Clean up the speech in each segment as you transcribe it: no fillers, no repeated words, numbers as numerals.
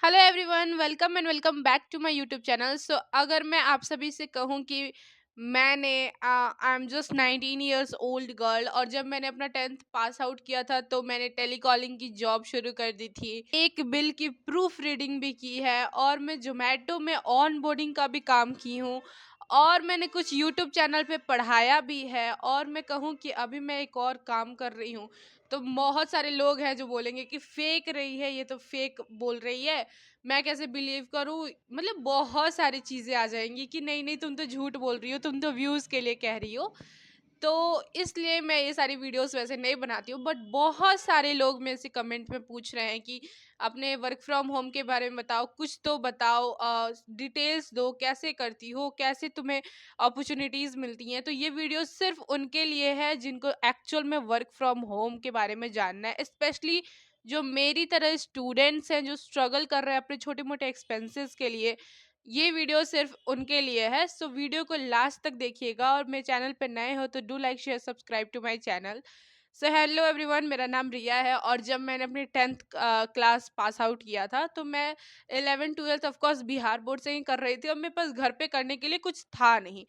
Hello everyone, welcome and welcome back to my YouTube channel. So अगर मैं आप सभी से कहूँ कि मैंने I am just 19 years old girl, और जब मैंने अपना 10th पास आउट किया था तो मैंने टेलीकॉलिंग की जॉब शुरू कर दी थी। एक बिल की प्रूफ रीडिंग भी की है, और मैं जोमेटो में ऑन बोर्डिंग का भी काम की हूँ, और मैंने कुछ यूट्यूब चैनल पे पढ़ाया भी है, और मैं कहूँ कि अभी मैं एक और काम कर रही हूँ। तो बहुत सारे लोग हैं जो बोलेंगे कि फेक रही है, ये तो फेक बोल रही है, मैं कैसे बिलीव करूँ? मतलब बहुत सारी चीज़ें आ जाएँगी कि नहीं, नहीं तुम तो झूठ बोल रही हो, तुम तो व्यूज़ के लिए कह रही हो। तो इसलिए मैं ये सारी वीडियोस वैसे नहीं बनाती हूँ, बट बहुत सारे लोग मेरे से कमेंट में पूछ रहे हैं कि अपने वर्क फ्रॉम होम के बारे में बताओ, कुछ तो बताओ, डिटेल्स दो, कैसे करती हो, कैसे तुम्हें अपॉर्चुनिटीज़ मिलती हैं। तो ये वीडियो सिर्फ उनके लिए है जिनको एक्चुअल में वर्क फ्रॉम होम के बारे में जानना है, स्पेशली जो मेरी तरह स्टूडेंट्स हैं जो स्ट्रगल कर रहे हैं अपने छोटे मोटे एक्सपेंसेस के लिए। ये वीडियो सिर्फ उनके लिए है, सो वीडियो को लास्ट तक देखिएगा, और मेरे चैनल पे नए हो तो do like share subscribe to my channel. So hello everyone, मेरा नाम रिया है, और जब मैंने अपनी 10th क्लास पास आउट किया था तो मैं 11 twelfth of course Bihar board से ही कर रही थी, और मेरे पास घर पे करने के लिए कुछ था नहीं।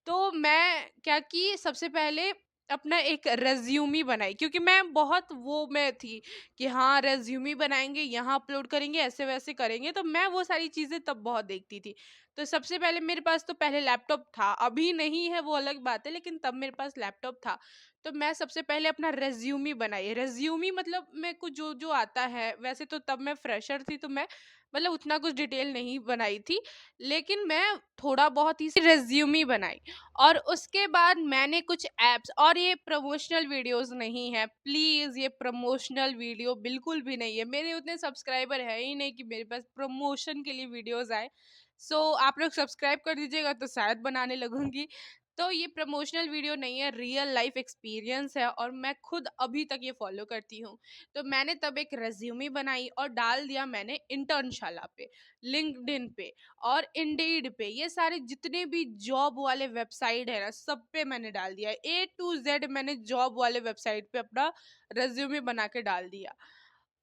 तो मैं क्या की, सबसे पहले अपना एक रेज्यूमी बनाई, क्योंकि मैं बहुत वो में थी कि हाँ रेज्यूमी बनाएंगे, यहाँ अपलोड करेंगे, ऐसे वैसे करेंगे, तो मैं वो सारी चीज़ें तब बहुत देखती थी। तो सबसे पहले मेरे पास तो पहले लैपटॉप था, अभी नहीं है वो अलग बात है, लेकिन तब मेरे पास लैपटॉप था। तो मैं सबसे पहले अपना रेज्यूमी बनाई। रेज्यूमी मतलब मेरे को जो जो आता है, वैसे तो तब मैं फ्रेशर थी तो मैं मतलब उतना कुछ डिटेल नहीं बनाई थी, लेकिन मैं थोड़ा बहुत ही रेज्यूमी बनाई। और उसके बाद मैंने कुछ एप्स, और ये प्रमोशनल वीडियोस नहीं है, प्लीज़ ये प्रमोशनल वीडियो बिल्कुल भी नहीं है, मेरे उतने सब्सक्राइबर है ही नहीं कि मेरे पास प्रमोशन के लिए वीडियोस आए। सो आप लोग सब्सक्राइब कर दीजिएगा तो शायद बनाने लगूंगी। तो ये प्रमोशनल वीडियो नहीं है, रियल लाइफ एक्सपीरियंस है, और मैं खुद अभी तक ये फॉलो करती हूँ। तो मैंने तब एक रेज्यूमे बनाई और डाल दिया मैंने इंटर्नशाला पे, लिंक्डइन पे, और इंडीड पे। ये सारे जितने भी जॉब वाले वेबसाइट है ना, सब पे मैंने डाल दिया। A to Z मैंने जॉब वाले वेबसाइट पे अपना रेज्यूमे बना के डाल दिया।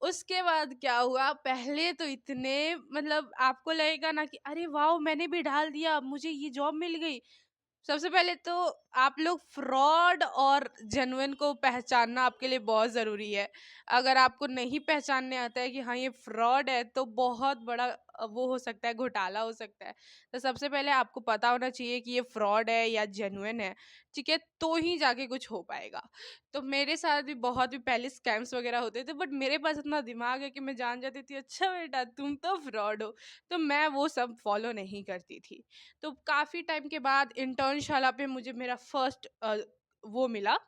उसके बाद क्या हुआ, पहले तो इतने मतलब आपको लगेगा ना कि अरे वाह मैंने भी डाल दिया, मुझे ये जॉब मिल गई। सबसे पहले तो आप लोग फ्रॉड और जेन्युइन को पहचानना आपके लिए बहुत ज़रूरी है। अगर आपको नहीं पहचानने आता है कि हाँ ये फ्रॉड है, तो बहुत बड़ा वो हो सकता है, घोटाला हो सकता है। तो सबसे पहले आपको पता होना चाहिए कि ये फ्रॉड है या जेन्युइन है, ठीक है, तो ही जाके कुछ हो पाएगा। तो मेरे साथ भी बहुत भी पहले स्कैम्स वगैरह होते थे, बट मेरे पास इतना दिमाग है कि मैं जान जाती थी अच्छा बेटा तुम तो फ्रॉड हो। तो मैं वो सब फॉलो नहीं करती थी। तो काफ़ी टाइम के बाद इंटर्नशाला पे मुझे मेरा फर्स्ट वो मिला,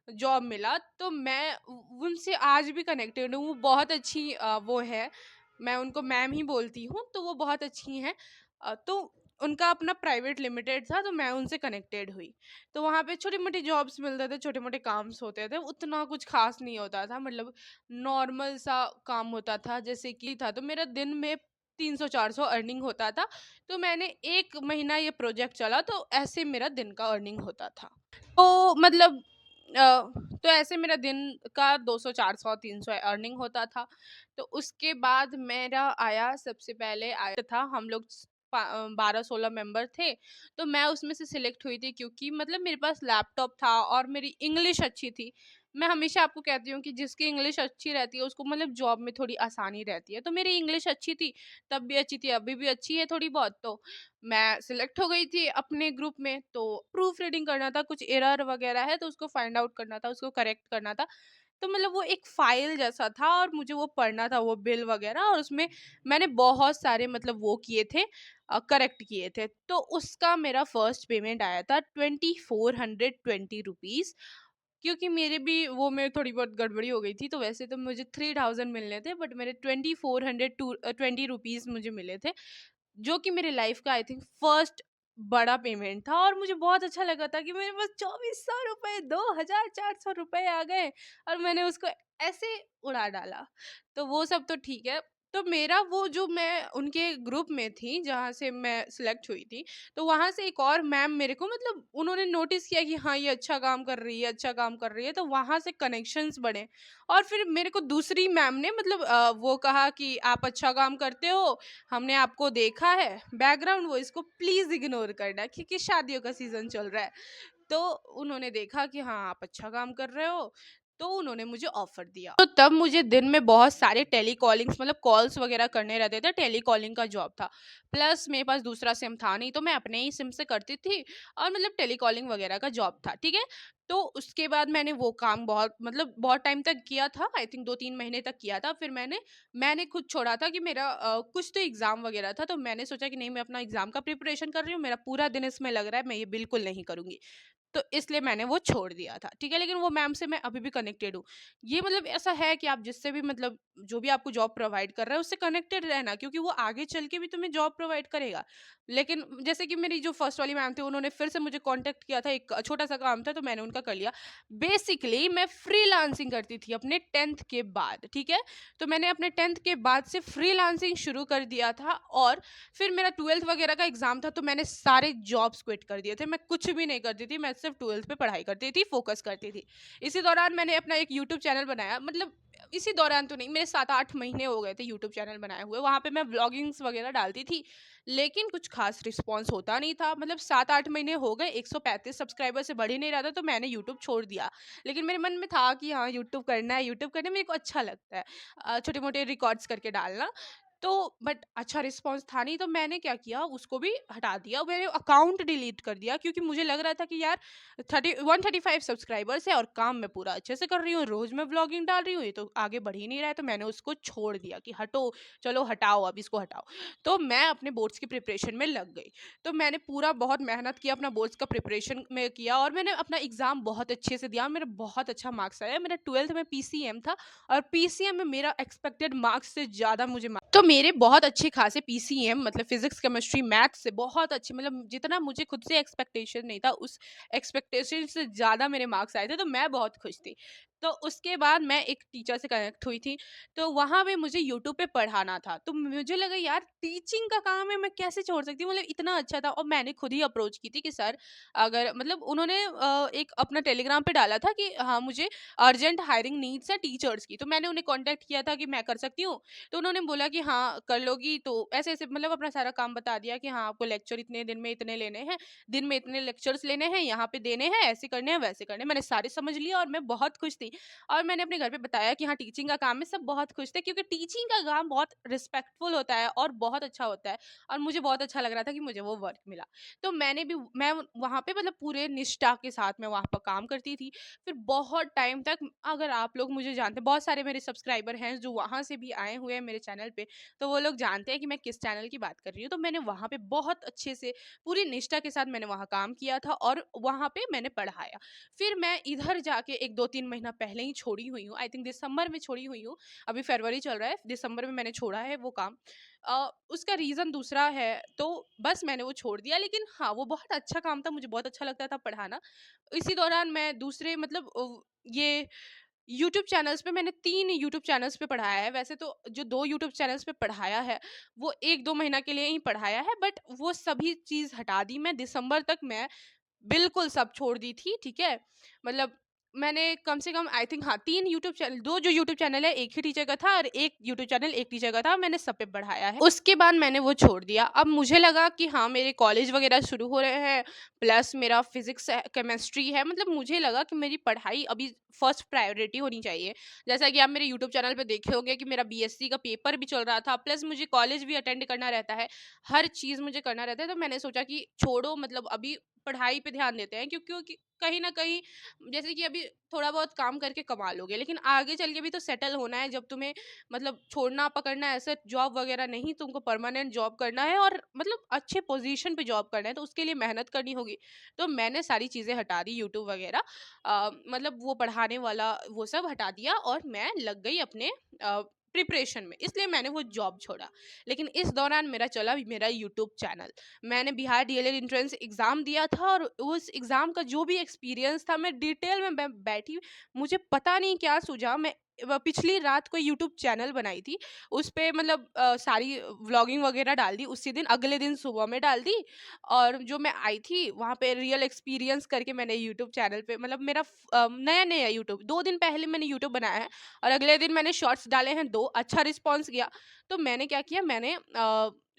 जॉब मिला। तो मैं उनसे आज भी कनेक्टेड हूँ। वो बहुत अच्छी वो है, मैं उनको मैम ही बोलती हूँ, तो वो बहुत अच्छी हैं। तो उनका अपना प्राइवेट लिमिटेड था, तो मैं उनसे कनेक्टेड हुई। तो वहाँ पे छोटी मोटी जॉब्स मिलते थे, छोटे मोटे काम्स होते थे, उतना कुछ खास नहीं होता था, मतलब नॉर्मल सा काम होता था। जैसे कि था तो मेरा दिन में 300-400 अर्निंग होता था। तो मैंने 1 महीना ये प्रोजेक्ट चला, तो ऐसे मेरा दिन का अर्निंग होता था। तो मतलब तो ऐसे मेरा दिन का 200 400 300 अर्निंग होता था। तो उसके बाद मेरा आया, सबसे पहले आया था, हम लोग 12-16 मेंबर थे। तो मैं उसमें से सिलेक्ट हुई थी, क्योंकि मतलब मेरे पास लैपटॉप था और मेरी इंग्लिश अच्छी थी। मैं हमेशा आपको कहती हूँ कि जिसकी इंग्लिश अच्छी रहती है उसको मतलब जॉब में थोड़ी आसानी रहती है। तो मेरी इंग्लिश अच्छी थी, तब भी अच्छी थी, अभी भी अच्छी है थोड़ी बहुत। तो मैं सिलेक्ट हो गई थी अपने ग्रुप में। तो प्रूफ रीडिंग करना था, कुछ एरर वगैरह है तो उसको फाइंड आउट करना था, उसको करेक्ट करना था। तो मतलब वो एक फाइल जैसा था, और मुझे वो पढ़ना था, वो बिल वगैरह, और उसमें मैंने बहुत सारे मतलब वो किए थे, करेक्ट किए थे। तो उसका मेरा फर्स्ट पेमेंट आया था 2420 रुपीज़। क्योंकि मेरे भी वो में थोड़ी बहुत गड़बड़ी हो गई थी, तो वैसे तो मुझे 3000 मिलने थे, बट मेरे 2420 मुझे मिले थे, जो कि मेरे लाइफ का आई थिंक फर्स्ट बड़ा पेमेंट था। और मुझे बहुत अच्छा लगा था कि मेरे पास 2400 रुपये, 2400 रुपये आ गए, और मैंने उसको ऐसे उड़ा डाला। तो वो सब तो ठीक है, तो मेरा वो जो मैं उनके ग्रुप में थी जहाँ से मैं सिलेक्ट हुई थी, तो वहाँ से एक और मैम मेरे को मतलब उन्होंने नोटिस किया कि हाँ, ये अच्छा काम कर रही है, अच्छा काम कर रही है, तो वहाँ से कनेक्शंस बढ़े। और फिर मेरे को दूसरी मैम ने मतलब वो कहा कि आप अच्छा काम करते हो, हमने आपको देखा है, बैकग्राउंड वॉइस को प्लीज़ इग्नोर करना क्योंकि शादियों का सीज़न चल रहा है। तो उन्होंने देखा कि हाँ, आप अच्छा काम कर रहे हो, तो उन्होंने मुझे ऑफर दिया। तो तब मुझे दिन में बहुत सारे टेलीकॉलिंग्स मतलब कॉल्स वगैरह करने रहते थे, टेलीकॉलिंग का जॉब था। प्लस मेरे पास दूसरा सिम था नहीं, तो मैं अपने ही सिम से करती थी और मतलब टेलीकॉलिंग वगैरह का जॉब था, ठीक है? तो उसके बाद मैंने वो काम बहुत मतलब बहुत टाइम तक किया था, आई थिंक 2-3 महीने तक किया था। फिर मैंने खुद छोड़ा था कि मेरा कुछ तो एग्ज़ाम वगैरह था, तो मैंने सोचा कि नहीं, मैं अपना एग्ज़ाम का प्रिपरेशन कर रही हूँ, मेरा पूरा दिन इसमें लग रहा है, मैं ये बिल्कुल नहीं करूँगी। तो इसलिए मैंने वो छोड़ दिया था, ठीक है? लेकिन वो मैम से मैं अभी भी कनेक्टेड हूँ। ये मतलब ऐसा है कि आप जिससे भी मतलब जो भी आपको जॉब प्रोवाइड कर रहा है उससे कनेक्टेड रहना, क्योंकि वो आगे चल के भी तुम्हें जॉब प्रोवाइड करेगा। लेकिन जैसे कि मेरी जो फर्स्ट वाली मैम थी, उन्होंने फिर से मुझे कॉन्टैक्ट किया था, एक छोटा-सा काम था तो मैंने उनका कर लिया। बेसिकली मैं फ्रीलांसिंग करती थी अपने 10th के बाद, ठीक है? तो मैंने अपने 10th के बाद से फ्रीलांसिंग शुरू कर दिया था और फिर मेरा 12th वगैरह का एग्ज़ाम था, तो मैंने सारे जॉब्स क्विट कर दिए थे। मैं कुछ भी नहीं करती थी, मैं सिर्फ़ 12th पे पढ़ाई करती थी, फ़ोकस करती थी। इसी दौरान मैंने अपना एक यूट्यूब चैनल बनाया, मतलब इसी दौरान तो नहीं, मेरे 7-8 महीने हो गए थे यूट्यूब चैनल बनाए हुए। वहाँ पे मैं व्लॉगिंग्स वगैरह डालती थी, लेकिन कुछ ख़ास रिस्पॉन्स होता नहीं था। मतलब 7-8 महीने हो गए, 135 सब्सक्राइबर से बढ़ ही नहीं रहा था, तो मैंने यूट्यूब छोड़ दिया। लेकिन मेरे मन में था कि हाँ, यूट्यूब करना मेरे को अच्छा लगता है। छोटे-मोटे रिकॉर्ड्स करके डालना। तो बट अच्छा रिस्पॉन्स था नहीं, तो मैंने क्या किया, उसको भी हटा दिया, मैंने अकाउंट डिलीट कर दिया, क्योंकि मुझे लग रहा था कि यार 135 सब्सक्राइबर्स है और काम मैं पूरा अच्छे से कर रही हूँ, रोज मैं व्लॉगिंग डाल रही हूँ, ये तो आगे बढ़ ही नहीं रहा है। तो मैंने उसको छोड़ दिया कि हटो, चलो हटाओ, अब इसको हटाओ। तो मैं अपने बोर्ड्स की प्रिपरेशन में लग गई। तो मैंने पूरा बहुत मेहनत किया, अपना बोर्ड्स का प्रिपरेशन में किया और मैंने अपना एग्जाम बहुत अच्छे से दिया, मेरा बहुत अच्छा मार्क्स आया। मेरा 12th में पीसीएम था और पीसीएम में मेरा एक्सपेक्टेड मार्क्स से ज़्यादा मुझे तो मेरे बहुत अच्छे खासे पीसीएम मतलब फिजिक्स केमिस्ट्री मैथ से बहुत अच्छे, मतलब जितना मुझे खुद से एक्सपेक्टेशन नहीं था, उस एक्सपेक्टेशन से ज़्यादा मेरे मार्क्स आए थे, तो मैं बहुत खुश थी। तो उसके बाद मैं एक टीचर से कनेक्ट हुई थी, तो वहाँ पे मुझे यूट्यूब पे पढ़ाना था, तो मुझे लगा यार टीचिंग का काम है, मैं कैसे छोड़ सकती हूँ, मतलब इतना अच्छा था। और मैंने खुद ही अप्रोच की थी कि सर, अगर मतलब उन्होंने एक अपना टेलीग्राम पे डाला था कि हाँ, मुझे अर्जेंट हायरिंग नीड्स है टीचर्स की, तो मैंने उन्हें कॉन्टैक्ट किया था कि मैं कर सकती हूँ। तो उन्होंने बोला कि हाँ, कर लोगी, तो ऐसे-ऐसे मतलब अपना सारा काम बता दिया कि हाँ, आपको लेक्चर इतने दिन में इतने लेने हैं, दिन में इतने लेक्चर्स लेने हैं, यहाँ पे देने हैं, ऐसे करने हैं, वैसे करने हैं। मैंने सारे समझ लिया और मैं बहुत खुश थी। और मैंने अपने घर पे बताया कि हाँ, टीचिंग का काम है, सब बहुत खुश थे, क्योंकि टीचिंग का काम बहुत रिस्पेक्टफुल होता है और बहुत अच्छा होता है और मुझे बहुत अच्छा लग रहा था कि मुझे वो वर्क मिला। तो मैं वहाँ पे मतलब पूरे निष्ठा के साथ मैं वहाँ पर काम करती थी। फिर बहुत टाइम तक, अगर आप लोग मुझे जानते हैं, बहुत सारे मेरे सब्सक्राइबर हैं जो वहाँ से भी आए हुए हैं मेरे चैनल पे, तो वो लोग जानते हैं कि मैं किस चैनल की बात कर रही हूँ। तो मैंने वहाँ पे बहुत अच्छे से पूरी निष्ठा के साथ मैंने वहाँ काम किया था और वहाँ पे मैंने पढ़ाया। फिर मैं इधर जाके एक 2-3 महीना पहले ही छोड़ी हुई हूँ, आई थिंक दिसंबर में छोड़ी हुई हूँ। अभी फरवरी चल रहा है, दिसंबर में मैंने छोड़ा है वो काम। उसका रीज़न दूसरा है, तो बस मैंने वो छोड़ दिया। लेकिन हाँ, वो बहुत अच्छा काम था, मुझे बहुत अच्छा लगता था पढ़ाना। इसी दौरान मैं दूसरे मतलब ये यूट्यूब चैनल्स पे मैंने 3 यूट्यूब चैनल्स पे पढ़ाया है। वैसे तो जो 2 यूट्यूब चैनल्स पे पढ़ाया है, वो 1-2 महीना के लिए ही पढ़ाया है, बट वो सभी चीज़ हटा दी मैं। दिसंबर तक मैं बिल्कुल सब छोड़ दी थी, ठीक है? मतलब मैंने कम से कम आई थिंक हाँ, 3 यूट्यूब चैनल, 2 जो यूट्यूब चैनल है, 1 ही टीचर का था और 1 यूट्यूब चैनल 1 टीचर का था, मैंने सब पे बढ़ाया है। उसके बाद मैंने वो छोड़ दिया। अब मुझे लगा कि हाँ, मेरे कॉलेज वगैरह शुरू हो रहे हैं, प्लस मेरा फिज़िक्स है, केमिस्ट्री है, मतलब मुझे लगा कि मेरी पढ़ाई अभी फर्स्ट प्रायोरिटी होनी चाहिए। जैसा कि आप मेरे यूट्यूब चैनल पे देखे होंगे कि मेरा बीएससी का पेपर भी चल रहा था, प्लस मुझे कॉलेज भी अटेंड करना रहता है, हर चीज़ मुझे करना रहता है। तो मैंने सोचा कि छोड़ो, मतलब अभी पढ़ाई पे ध्यान देते हैं, क्योंकि कहीं न कहीं जैसे कि अभी थोड़ा बहुत काम करके कमा लोगे, लेकिन आगे चल के भी तो सेटल होना है। जब तुम्हें मतलब छोड़ना पकड़ना है, ऐसे जॉब वगैरह नहीं, तुमको परमानेंट जॉब करना है और मतलब अच्छे पोजीशन पे जॉब करना है, तो उसके लिए मेहनत करनी होगी। तो मैंने सारी चीज़ें हटा दी, यूट्यूब वगैरह मतलब वो पढ़ाने वाला वो सब हटा दिया और मैं लग गई अपने प्रिपरेशन में, इसलिए मैंने वो जॉब छोड़ा। लेकिन इस दौरान मेरा चला मेरा यूट्यूब चैनल। मैंने बिहार डीएलएड एंट्रेंस एग्ज़ाम दिया था और उस एग्ज़ाम का जो भी एक्सपीरियंस था, मैं डिटेल में बैठी, मुझे पता नहीं क्या सूझा, मैं पिछली रात कोई यूट्यूब चैनल बनाई थी, उस पे मतलब सारी व्लॉगिंग वगैरह डाल दी उसी दिन, अगले दिन सुबह में डाल दी। और जो मैं आई थी वहाँ पे रियल एक्सपीरियंस करके मैंने यूट्यूब चैनल पे, मतलब मेरा नया नया यूट्यूब 2 दिन पहले मैंने यूट्यूब बनाया है, और अगले दिन मैंने शॉर्ट्स डाले हैं 2, अच्छा रिस्पॉन्स गया। तो मैंने क्या किया, मैंने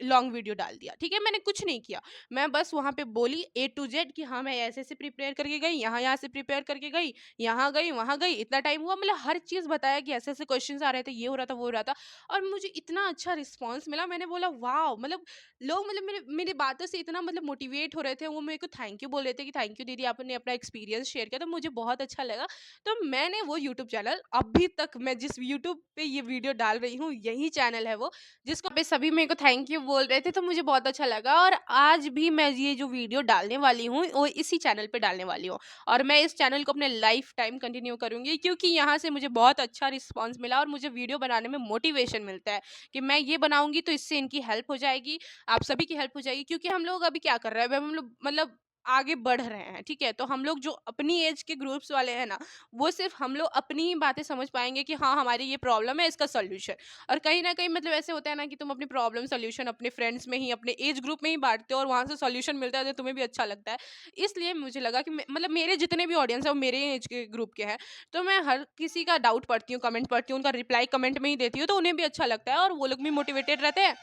लॉन्ग वीडियो डाल दिया, ठीक है, मैंने कुछ नहीं किया। मैं बस वहाँ पे बोली ए टू जेड कि हाँ मैं ऐसे ऐसे प्रिपेयर करके गई, यहाँ यहाँ से प्रिपेयर करके गई, यहाँ गई वहाँ गई, इतना टाइम हुआ, मतलब हर चीज़ बताया कि ऐसे ऐसे क्वेश्चंस आ रहे थे, ये हो रहा था वो हो रहा था। और मुझे इतना अच्छा रिस्पॉन्स मिला, मैंने बोला वाह, मतलब लोग मतलब मेरे मेरी बातों से इतना मतलब मोटिवेट हो रहे थे, वो मेरे को थैंक यू बोल रहे थे कि थैंक यू दीदी, आपने अपना एक्सपीरियंस शेयर किया, तो मुझे बहुत अच्छा लगा। तो मैंने वो यूट्यूब चैनल, अभी तक मैं जिस यूट्यूब पे ये वीडियो डाल रही हूँ यही चैनल है वो, जिसको पे सभी मेरे को थैंक यू बोल रहे थे, तो मुझे बहुत अच्छा लगा। और आज भी मैं ये जो वीडियो डालने वाली हूँ वो इसी चैनल पे डालने वाली हूँ, और मैं इस चैनल को अपने लाइफ टाइम कंटिन्यू करूंगी, क्योंकि यहाँ से मुझे बहुत अच्छा रिस्पांस मिला और मुझे वीडियो बनाने में मोटिवेशन मिलता है कि मैं ये बनाऊंगी तो इससे इनकी हेल्प हो जाएगी, आप सभी की हेल्प हो जाएगी। क्योंकि हम लोग अभी क्या कर रहे हैं, अभी हम लोग मतलब आगे बढ़ रहे हैं, ठीक है, तो हम लोग जो अपनी एज के ग्रुप्स वाले हैं ना, वो सिर्फ हम लोग अपनी ही बातें समझ पाएंगे कि हाँ हमारी ये प्रॉब्लम है, इसका सोल्यूशन। और कहीं ना कहीं मतलब ऐसे होता है ना कि तुम अपनी प्रॉब्लम सोल्यूशन अपने फ्रेंड्स में ही, अपने एज ग्रुप में ही बांटते हो, और वहां से सोल्यूशन मिलता है तो तुम्हें भी अच्छा लगता है। इसलिए मुझे लगा कि मतलब मेरे जितने भी ऑडियंस है वो मेरे एज के ग्रुप के हैं, तो मैं हर किसी का डाउट पढ़ती हूँ, कमेंट पढ़ती हूँ, उनका रिप्लाई कमेंट में ही देती हूँ, तो उन्हें भी अच्छा लगता है और वो लोग भी मोटिवेटेड रहते हैं।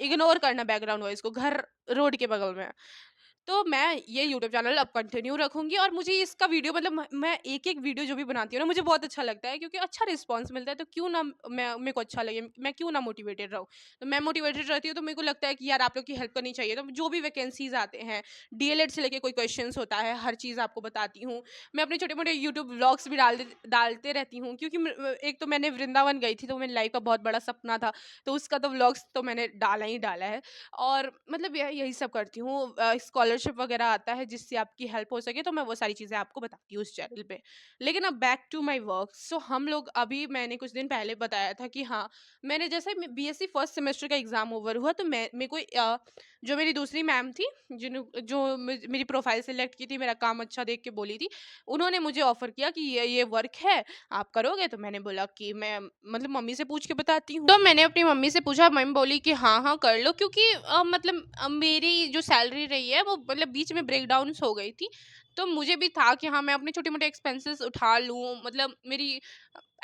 इग्नोर करना बैकग्राउंड वॉइस को, घर रोड के बगल में है। तो मैं ये यूट्यूब चैनल अब कंटिन्यू रखूंगी, और मुझे इसका वीडियो मतलब मैं एक एक वीडियो जो भी बनाती हूँ ना, मुझे बहुत अच्छा लगता है, क्योंकि अच्छा रिस्पांस मिलता है, तो क्यों ना मैं, मेरे को अच्छा लगे, मैं क्यों ना मोटिवेटेड रहूँ। तो मैं मोटिवेटेड रहती हूँ, तो मेरे को लगता है कि यार आप लोग की हेल्प करनी चाहिए, तो जो भी वैकेंसीज आते हैं, डीएलएड से लेके कोई क्वेश्चन होता है, हर चीज़ आपको बताती हूँ। मैं अपने छोटे मोटे यूट्यूब व्लॉग्स भी डालते रहती हूँ, क्योंकि एक तो मैंने वृंदावन गई थी, तो मेरी लाइफ का बहुत बड़ा सपना था, तो उसका तो व्लॉग्स तो मैंने डाला ही डाला है। और मतलब यही सब करती हूँ, स्कॉलरशिप वगैरह आता है जिससे आपकी हेल्प हो सके, तो मैं वो सारी चीज़ें आपको बताती हूँ उस चैनल पे। लेकिन अब बैक टू माय वर्क, सो हम लोग अभी, मैंने कुछ दिन पहले बताया था कि हाँ मैंने जैसे बीएससी फर्स्ट सेमेस्टर का एग्जाम ओवर हुआ, तो मैं मेरे को जो मेरी दूसरी मैम थी, जिन जो मेरी प्रोफाइल सेलेक्ट की थी, मेरा काम अच्छा देख के बोली थी, उन्होंने मुझे ऑफर किया कि ये वर्क है, आप करोगे? तो मैंने बोला कि मैं मतलब मम्मी से पूछ के बताती हूँ। तो मैंने अपनी मम्मी से पूछा, मम्मी बोली कि हाँ हाँ कर लो, क्योंकि मतलब मेरी जो सैलरी रही है वो मतलब बीच में ब्रेक डाउन हो गई थी, तो मुझे भी था कि हाँ मैं अपने छोटे मोटे एक्सपेंसेस उठा लूँ, मतलब मेरी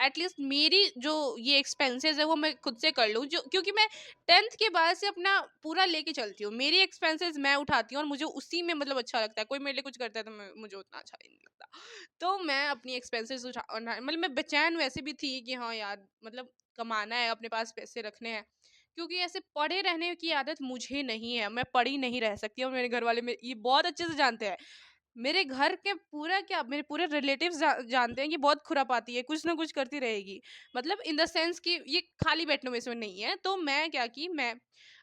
एटलीस्ट मेरी जो ये एक्सपेंसेस है वो मैं खुद से कर लूँ, जो क्योंकि मैं 10th के बाद से अपना पूरा लेके चलती हूँ, मेरी एक्सपेंसेस मैं उठाती हूँ, और मुझे उसी में मतलब अच्छा लगता है, कोई मेरे लिए कुछ करता है तो मुझे उतना अच्छा ही नहीं लगता। तो मैं अपनी एक्सपेंसेस मतलब मैं बेचैन वैसे भी थी कि हाँ यार मतलब कमाना है, अपने पास पैसे रखने हैं, क्योंकि ऐसे पड़े रहने की आदत मुझे नहीं है, मैं पड़ी नहीं रह सकती, और मेरे घर वाले ये बहुत अच्छे से जानते हैं। मेरे घर के पूरा क्या, मेरे पूरे रिलेटिव्स जानते हैं कि बहुत खुरापाती है, कुछ ना कुछ करती रहेगी, मतलब इन द सेंस कि ये खाली बैठने में से नहीं है। तो मैं क्या की, मैं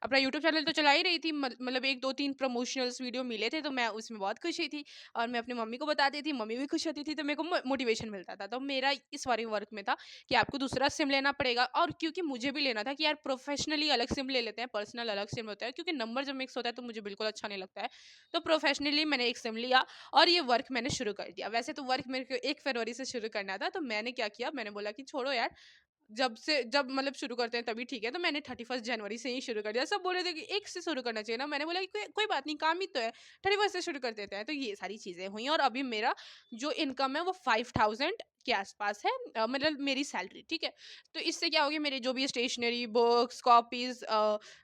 अपना यूट्यूब चैनल तो चला ही रही थी, मतलब एक दो तीन प्रमोशनल्स वीडियो मिले थे, तो मैं उसमें बहुत खुशी थी, और मैं अपनी मम्मी को बताती थी, मम्मी भी खुश होती थी, तो मेरे को मोटिवेशन मिलता था। तो मेरा इस वाले वर्क में था कि आपको दूसरा सिम लेना पड़ेगा, और क्योंकि मुझे भी लेना था कि यार प्रोफेशनली अलग सिम ले लेते हैं, पर्सनल अलग सिम होता है, क्योंकि नंबर जब मिक्स होता है तो मुझे बिल्कुल अच्छा नहीं लगता है। तो प्रोफेशनली मैंने एक सिम लिया, और ये वर्क मैंने शुरू कर दिया। वैसे तो वर्क मेरे को 1 फरवरी से शुरू करना था, तो मैंने क्या किया, मैंने बोला कि छोड़ो यार, जब मतलब शुरू करते हैं तभी ठीक है, तो मैंने 31 जनवरी से ही शुरू कर दिया। सब बोल रहे थे कि 1 से शुरू करना चाहिए ना, मैंने बोला कि कोई बात नहीं, काम ही तो है, 31 से शुरू कर देते हैं। तो ये सारी चीज़ें हुई, और अभी मेरा जो इनकम है वो 5000 के आसपास है, मतलब मेरी सैलरी, ठीक है। तो इससे क्या होगी, मेरे जो भी स्टेशनरी, बुक्स, कॉपीज़,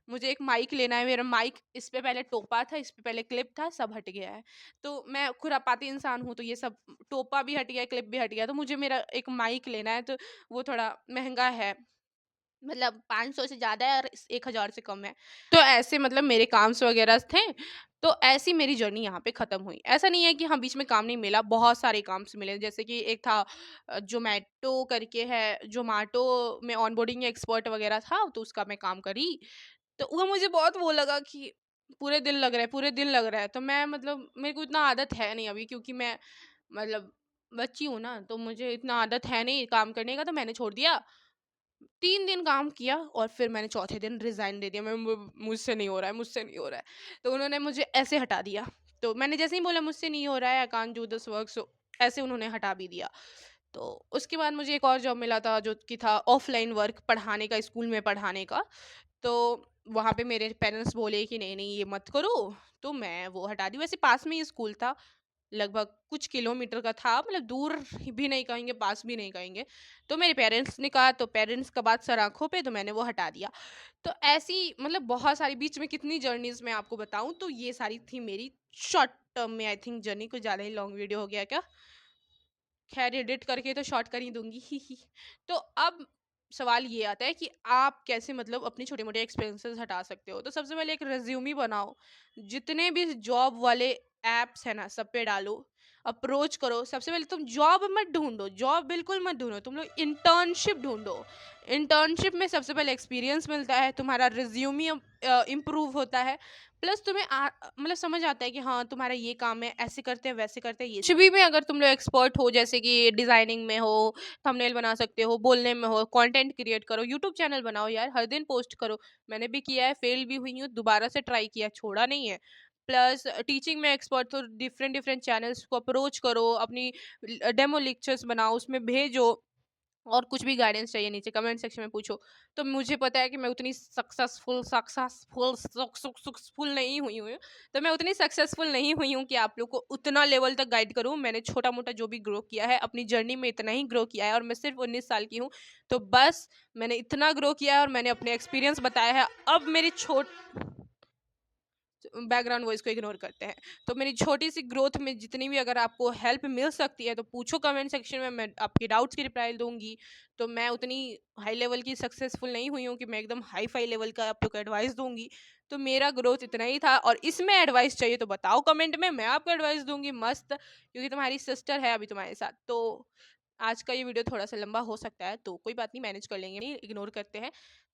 मुझे एक माइक लेना है, मेरा माइक इस पे पहले टोपा था, इस पे पहले क्लिप था, सब हट गया है। तो मैं खुरापाती इंसान हूँ, तो ये सब टोपा भी हट गया, क्लिप भी हट गया, तो मुझे मेरा एक माइक लेना है, तो वो थोड़ा महँगा है। मतलब 500 से ज़्यादा है और 1000 से कम है। तो ऐसे मतलब मेरे काम्स वग़ैरह थे, तो ऐसी मेरी जर्नी यहाँ पे ख़त्म हुई। ऐसा नहीं है कि हाँ, बीच में काम नहीं मिला, बहुत सारे काम्स मिले। जैसे कि एक था ज़ोमैटो करके है, ज़ोमैटो में ऑनबोर्डिंग एक्सपर्ट वग़ैरह था, तो उसका मैं काम करी। तो वो मुझे बहुत वो लगा कि पूरे दिन लग रहा है, पूरे दिन लग रहा है। तो मैं मतलब मेरे को इतना आदत है नहीं अभी, क्योंकि मैं मतलब बच्ची हूँ ना, तो मुझे इतना आदत है नहीं काम करने का, तो मैंने छोड़ दिया। 3 दिन काम किया और फिर मैंने चौथे दिन रिज़ाइन दे दिया। मुझसे नहीं हो रहा है, मुझसे नहीं हो रहा है। तो उन्होंने मुझे ऐसे हटा दिया। तो मैंने जैसे ही बोला मुझसे नहीं हो रहा है, I can't do this work, so ऐसे उन्होंने हटा भी दिया। तो उसके बाद मुझे एक और जॉब मिला था जो कि था ऑफलाइन वर्क पढ़ाने का, स्कूल में पढ़ाने का। तो वहाँ पे मेरे पेरेंट्स बोले कि नहीं नहीं ये मत करो, तो मैं वो हटा दी। वैसे पास में ही स्कूल था, लगभग कुछ किलोमीटर का था, मतलब दूर भी नहीं कहेंगे, पास भी नहीं कहेंगे। तो मेरे पेरेंट्स ने कहा, तो पेरेंट्स का बात सर आँखों पे, तो मैंने वो हटा दिया। तो ऐसी मतलब बहुत सारी बीच में कितनी जर्नीज़ मैं आपको बताऊँ, तो ये सारी थी मेरी शॉर्ट टर्म में आई थिंक जर्नी। कुछ ज़्यादा ही लॉन्ग वीडियो हो गया क्या? खैर एडिट करके तो शॉर्ट कर ही दूँगी। तो अब सवाल ये आता है कि आप कैसे मतलब अपने छोटे-मोटे एक्सपेंसेस हटा सकते हो? तो सबसे पहले एक रिज़्यूमे बनाओ। जितने भी जॉब वाले ऐप्स हैं ना, सब पे डालो, अप्रोच करो। सबसे पहले तुम जॉब मत ढूँढो, जॉब बिल्कुल मत ढूँढो, तुम लोग इंटर्नशिप ढूँढो। इंटर्नशिप में सबसे पहले एक्सपीरियंस मिलता है, तुम्हारा रिज़्यूमे इम्प्रूव होता है। प्लस तुम्हें मतलब समझ आता है कि हाँ तुम्हारा ये काम है, ऐसे करते हैं वैसे करते हैं, ये कुछ भी में अगर तुम लोग एक्सपर्ट हो, जैसे कि डिजाइनिंग में हो, थंबनेल बना सकते हो, बोलने में हो, कंटेंट क्रिएट करो, यूट्यूब चैनल बनाओ यार, हर दिन पोस्ट करो। मैंने भी किया है, फेल भी हुई हूँ, दोबारा से ट्राई किया, छोड़ा नहीं है। प्लस टीचिंग में एक्सपर्ट हो, डिफरेंट डिफरेंट चैनल्स को अप्रोच करो, अपनी डेमो लेक्चर्स बनाओ, उसमें भेजो। और कुछ भी गाइडेंस चाहिए नीचे कमेंट सेक्शन में पूछो। तो मुझे पता है कि मैं उतनी सक्सेसफुल नहीं हुई हूँ, तो मैं उतनी सक्सेसफुल नहीं हुई हूँ कि आप लोग को उतना लेवल तक गाइड करूँ। मैंने छोटा मोटा जो भी ग्रो किया है अपनी जर्नी में, इतना ही ग्रो किया है, और मैं सिर्फ 19 साल की हूँ। तो बस मैंने इतना ग्रो किया है और मैंने अपने एक्सपीरियंस बताया है। अब मेरी छोट बैकग्राउंड वॉइस को इग्नोर करते हैं। तो मेरी छोटी सी ग्रोथ में जितनी भी अगर आपको हेल्प मिल सकती है तो पूछो कमेंट सेक्शन में, मैं आपके डाउट्स की रिप्लाई दूंगी। तो मैं उतनी हाई लेवल की सक्सेसफुल नहीं हुई हूँ कि मैं एकदम हाई फाई लेवल का आप लोग को एडवाइस दूंगी। तो मेरा ग्रोथ इतना ही था, और इसमें एडवाइस चाहिए तो बताओ कमेंट में, मैं आपको एडवाइस दूंगी मस्त, क्योंकि तुम्हारी सिस्टर है अभी तुम्हारे साथ। तो आज का ये वीडियो थोड़ा सा लंबा हो सकता है, तो कोई बात नहीं, मैनेज कर लेंगे, नहीं इग्नोर करते हैं।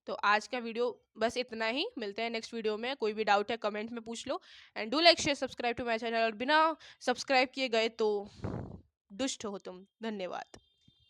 तो आज का वीडियो बस इतना ही, मिलते हैं नेक्स्ट वीडियो में। कोई भी डाउट है कमेंट में पूछ लो, and do like share subscribe to my channel. और बिना सब्सक्राइब किए गए तो दुष्ट हो तुम। धन्यवाद।